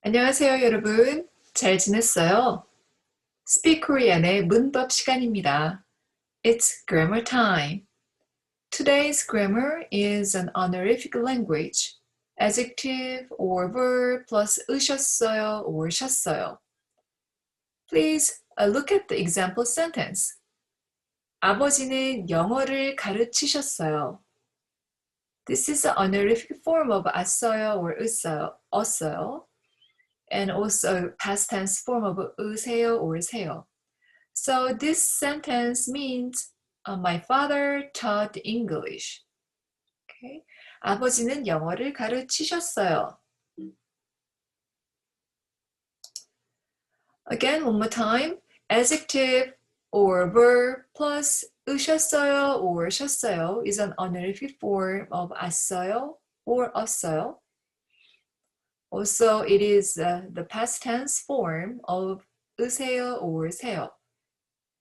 안녕하세요, 여러분. 잘 지냈어요? Speak Korean의 문법 시간입니다. It's grammar time. Today's grammar is an honorific language. Adjective or verb plus 으셨어요 or 셨어요. Please look at the example sentence. 아버지는 영어를 가르치셨어요. This is an honorific form of 왔어요 or 으어요, 어어요. And also past tense form of 으세요 or 세요. So this sentence means my father taught English. Okay. 아버지는 영어를 가르치셨어요. Again, one more time. Adjective or verb plus 으셨어요 or 셨어요 is an honorific form of 왔어요 or 어어요. Also, it is the past tense form of 으세요 or 세요.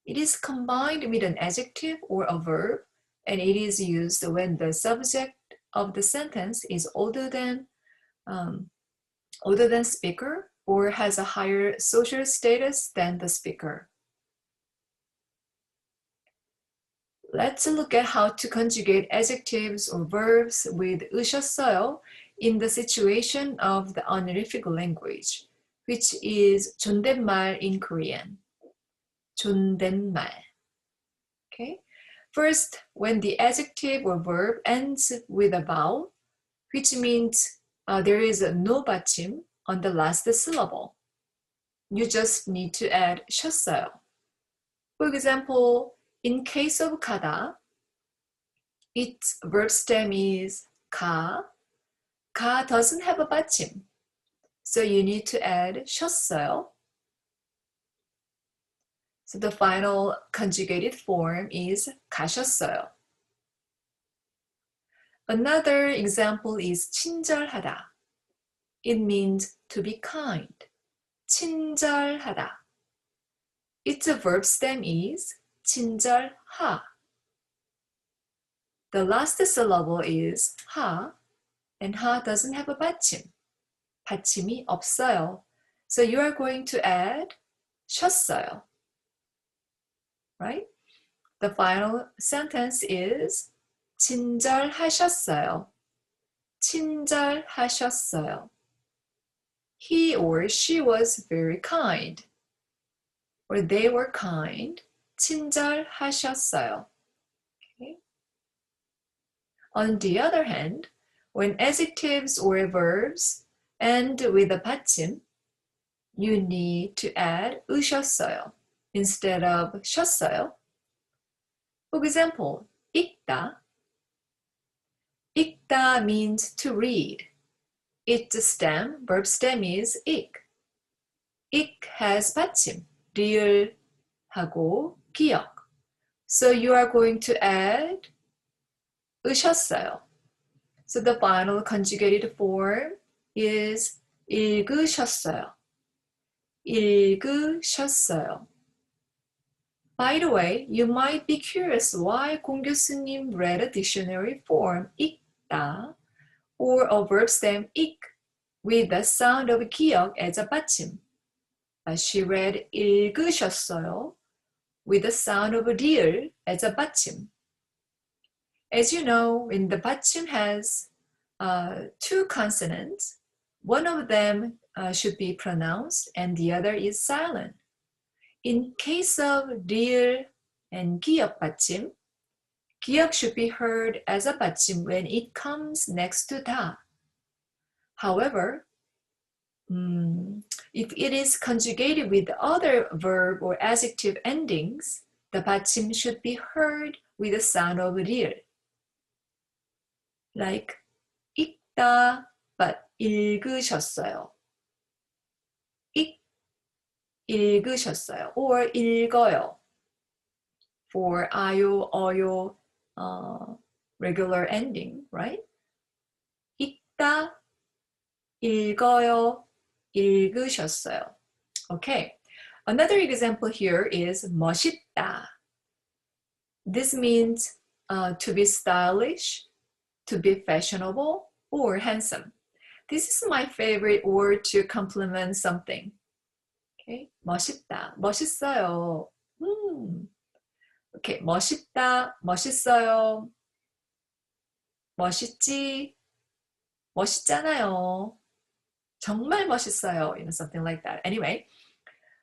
It is combined with an adjective or a verb, and it is used when the subject of the sentence is older than speaker or has a higher social status than the speaker. Let's look at how to conjugate adjectives or verbs with 으셨어요 in the situation of the honorific language, which is 존댓말 in Korean. 존댓말. Okay. First, when the adjective or verb ends with a vowel, which means there is no 받침 on the last syllable, you just need to add 셨어요. For example, in case of 가다, its verb stem is 가. 가 doesn't have a 받침, so you need to add 셨어요. So the final conjugated form is 가셨어요. Another example is 친절하다. It means to be kind. 친절하다. Its verb stem is 친절하. The last syllable is 하, and 하 doesn't have a 받침. 받침이 없어요. So you are going to add 셨어요. Right? The final sentence is 친절하셨어요. 친절하셨어요. He or she was very kind. Or they were kind. 친절하셨어요. Okay. On the other hand, when adjectives or verbs end with a 받침, you need to add 으셨어요 instead of 셨어요. For example, 읽다. 읽다 means to read. Its stem, verb stem is 읽. 읽 has 받침, 리을하고 기역. So you are going to add 으셨어요. So the final conjugated form is 읽으셨어요. 읽으셨어요. By the way, you might be curious why 공 교수님 read a dictionary form 읽다 or a verb stem 읽 with the sound of 기역 as a 받침. She read 읽으셨어요 with the sound of 리을 as a 받침. As you know, when the 받침 has two consonants, one of them should be pronounced and the other is silent. In case of 리을 and 기역 받침, 기역 should be heard as a 받침 when it comes next to 다. However, if it is conjugated with other verb or adjective endings, the 받침 should be heard with the sound of 리을. Like 읽다 but 읽으셨어요. 읽으셨어요. Or 읽어요. For 아요, 어요, regular ending, right? 읽다, 읽어요, 읽으셨어요. Okay. Another example here is 멋있다. This means to be stylish, to be fashionable, or handsome. This is my favorite word to compliment something. Okay, 멋있다, 멋있어요. Okay, 멋있다, 멋있어요. 멋있지, 멋있잖아요. 정말 멋있어요. Something like that. Anyway,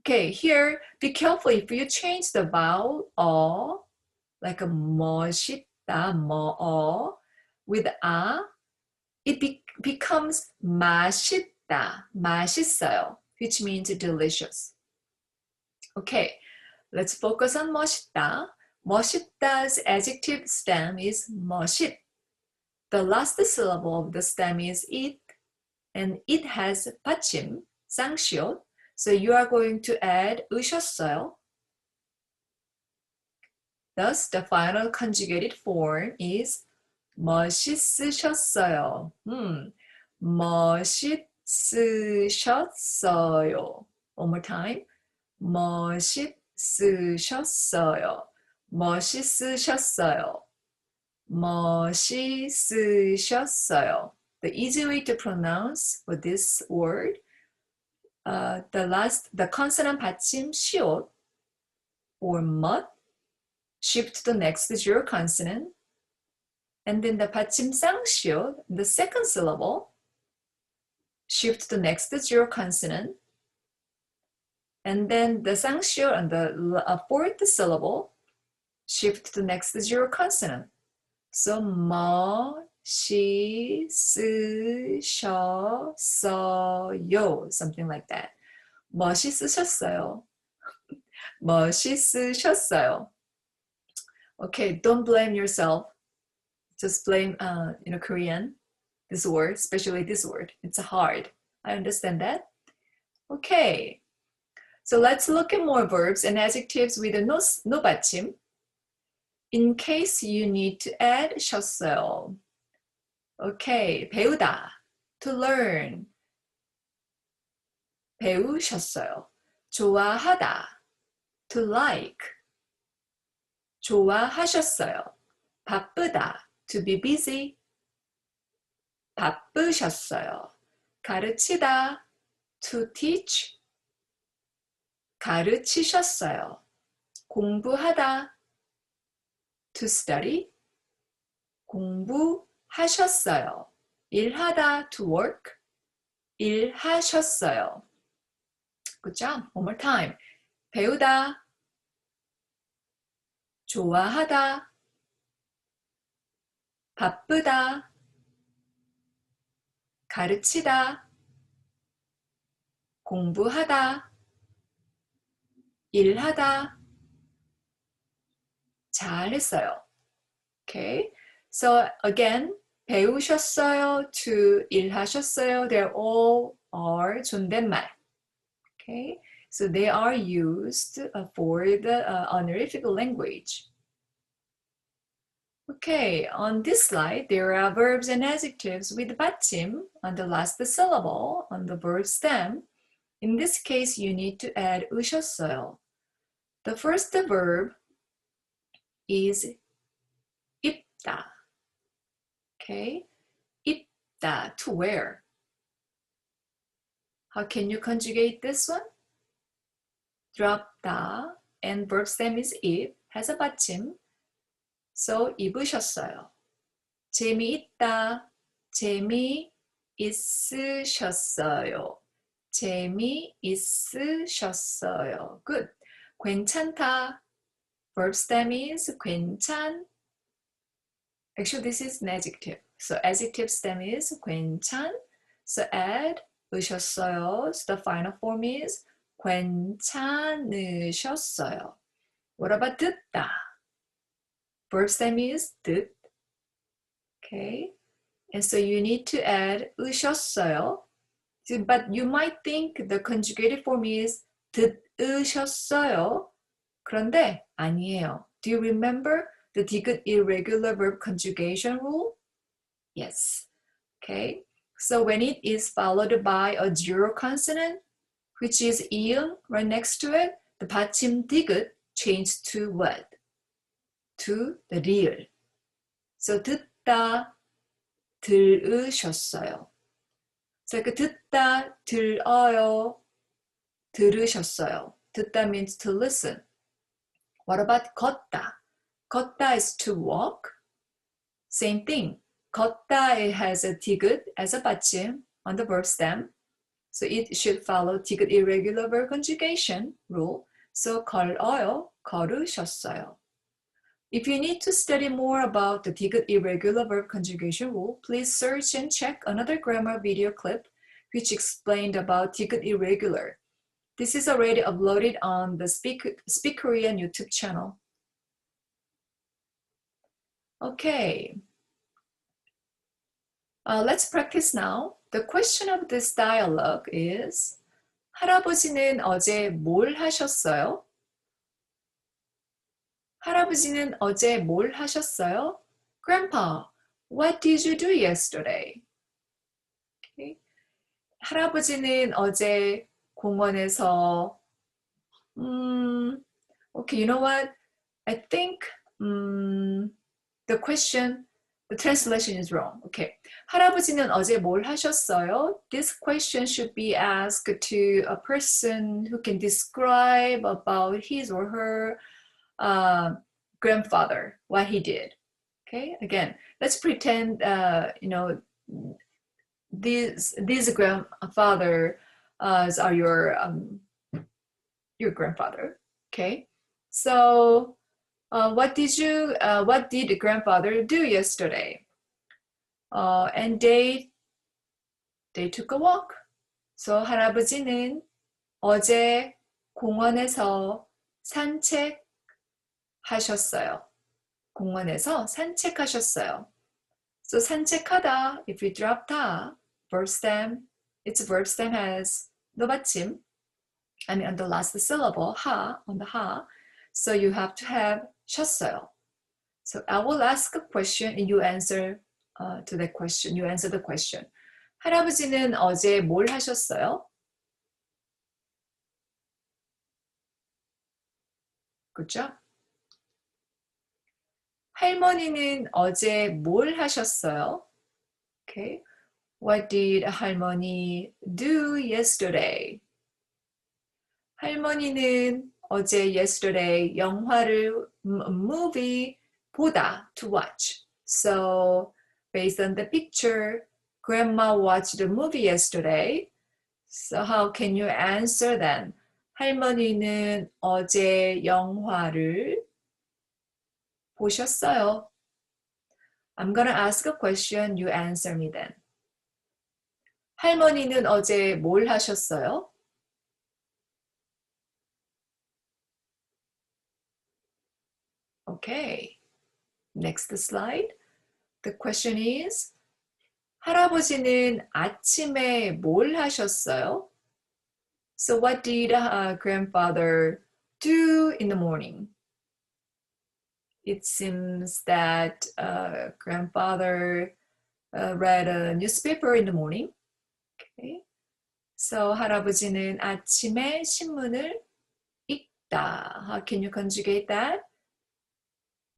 okay, here, be careful if you change the vowel like a 멋있다, with a, it becomes 맛있다, 맛있어요, which means delicious. Okay, let's focus on 멋있다. 멋있다's adjective stem is 멋있. The last syllable of the stem is it, and it has 받침, 쌍시옷. So you are going to add 으셨어요. Thus, the final conjugated form is 멋있으셨어요. 멋있으셨어요. One more time. 멋있으셨어요. 멋있으셨어요. 멋있으셨어요. The easy way to pronounce for this word, the consonant 받침 시옷 or 멋, shift to the next zero consonant, and then the 받침 쌍시옷, the second syllable, shift to the next zero consonant, and then the 쌍시옷 on the fourth syllable, shift to the next zero consonant. So 멋있으셨어요, something like that. 멋있으셨어요. 멋있으셨어요. Okay, don't blame yourself. Just blame, Korean, this word, especially this word. It's hard. I understand that. Okay, so let's look at more verbs and adjectives with no 받침. In case you need to add 셨어요. Okay, 배우다, to learn. 배우셨어요. 좋아하다, to like. 좋아하셨어요. 바쁘다, to be busy. 바쁘셨어요. 가르치다, to teach. 가르치셨어요. 공부하다, to study. 공부하셨어요. 일하다, to work. 일하셨어요. Good job. One more time. 배우다, 좋아하다, 바쁘다, 가르치다, 공부하다, 일하다. 잘했어요. Okay, so again, 배우셨어요 to 일하셨어요, they all are 존댓말. Okay, so they are used for the honorific language. Okay, on this slide, there are verbs and adjectives with 받침 on the last syllable on the verb stem. In this case, you need to add 으셨어요. The first verb is 입다. Okay, 입다, to wear. How can you conjugate this one? Drop da, and verb stem is 입, has a 받침. So 입으셨어요. 재미있다, 재미있으셨어요. 재미있으셨어요. Good. 괜찮다, verb stem is 괜찮. Actually, this is an adjective. So adjective stem is 괜찮. So add 으셨어요. So the final form is 괜찮으셨어요. What about 듣다? Verb stem is 듣. Okay. And so you need to add 으셨어요. But you might think the conjugated form is 듣으셨어요. 그런데 아니에요. Do you remember the 디귿 irregular verb conjugation rule? Yes. Okay. So when it is followed by a zero consonant, which is 이응 right next to it, the 받침 디귿 changed to what? To the 리을. So 듣다, 들으셨어요. So 그 듣다, 들어요, 들으셨어요. 듣다 means to listen. What about 걷다? 걷다 is to walk. Same thing. 걷다, it has a 디귿 as a 받침 on the verb stem. So it should follow 디귿 irregular verb conjugation rule. So 걸어요, 걸으셨어요. If you need to study more about the 디귿 irregular verb conjugation rule, please search and check another grammar video clip which explained about 디귿 irregular. This is already uploaded on the SpeaKorean YouTube channel. Okay. Let's practice now. The question of this dialogue is 할아버지는 어제 뭘 하셨어요? 할아버지는 어제 뭘 하셨어요? Grandpa, what did you do yesterday? Okay. 할아버지는 어제 공원에서 okay, you know what? I think the translation is wrong. Okay. 할아버지는 어제 뭘 하셨어요? This question should be asked to a person who can describe about his or her grandfather, what he did. Okay. Again, let's pretend, these grandfather are your grandfather. Okay. So what did the grandfather do yesterday? And they took a walk. So 할아버지는 어제 공원에서 산책하셨어요. 공원에서 산책하셨어요. So 산책하다, if you drop 다, verb stem, its verb stem has no 받침. I mean on the last syllable, 하, on the 하. So you have to have 셨어요. So I will ask a question and you answer to that question. You answer the question. 할아버지는 어제 뭘 하셨어요? Good job. 할머니는 어제 뭘 하셨어요? Okay. What did 할머니 do yesterday? 할머니는 어제 yesterday 영화를 movie 보다 to watch. So based on the picture, grandma watched the movie yesterday. So how can you answer then? 할머니는 어제 영화를 보셨어요. I'm gonna ask a question, you answer me then. 할머니는 어제 뭘 하셨어요? Okay, next slide. The question is, 할아버지는 아침에 뭘 하셨어요? So what did grandfather do in the morning? It seems that grandfather read a newspaper in the morning. Okay. So 할아버지는 아침에 신문을 읽다. How can you conjugate that?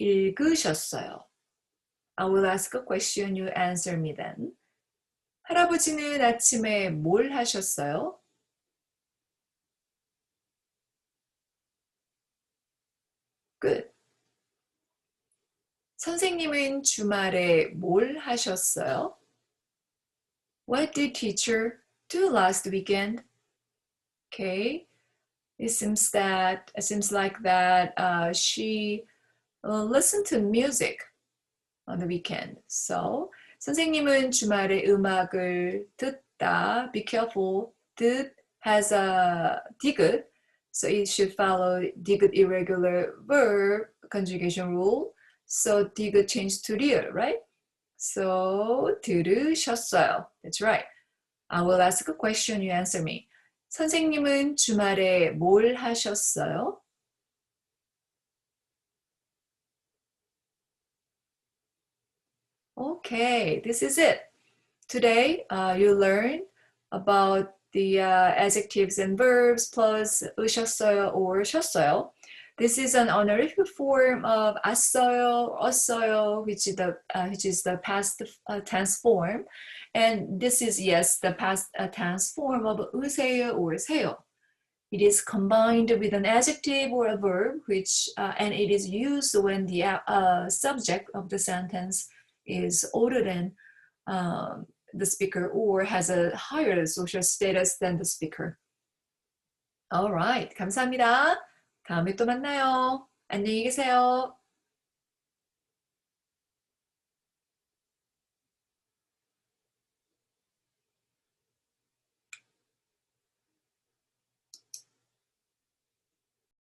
읽으셨어요. I will ask a question, you answer me then. 할아버지는 아침에 뭘 하셨어요? Good. 선생님은 주말에 뭘 하셨어요? What did teacher do last weekend? Okay. It seems like that she listened to music on the weekend. So 선생님은 주말에 음악을 듣다. Be careful. 듣 has a 디귿. So it should follow 디귿 irregular verb conjugation rule. So 디귿 changed to 리을, right? So 들으셨어요. That's right. I will ask a question, you answer me. 선생님은 주말에 뭘 하셨어요? Okay, this is it. Today, you learn about the adjectives and verbs plus 으셨어요 or 셨어요. This is an honorific form of 왔어요, 왔어요, which is the past tense form, and this is yes the past tense form of 으세요 or 세요. It is combined with an adjective or a verb, and it is used when the subject of the sentence is older than the speaker or has a higher social status than the speaker. Alright, 감사합니다. 다음에 또 만나요. 안녕히 계세요.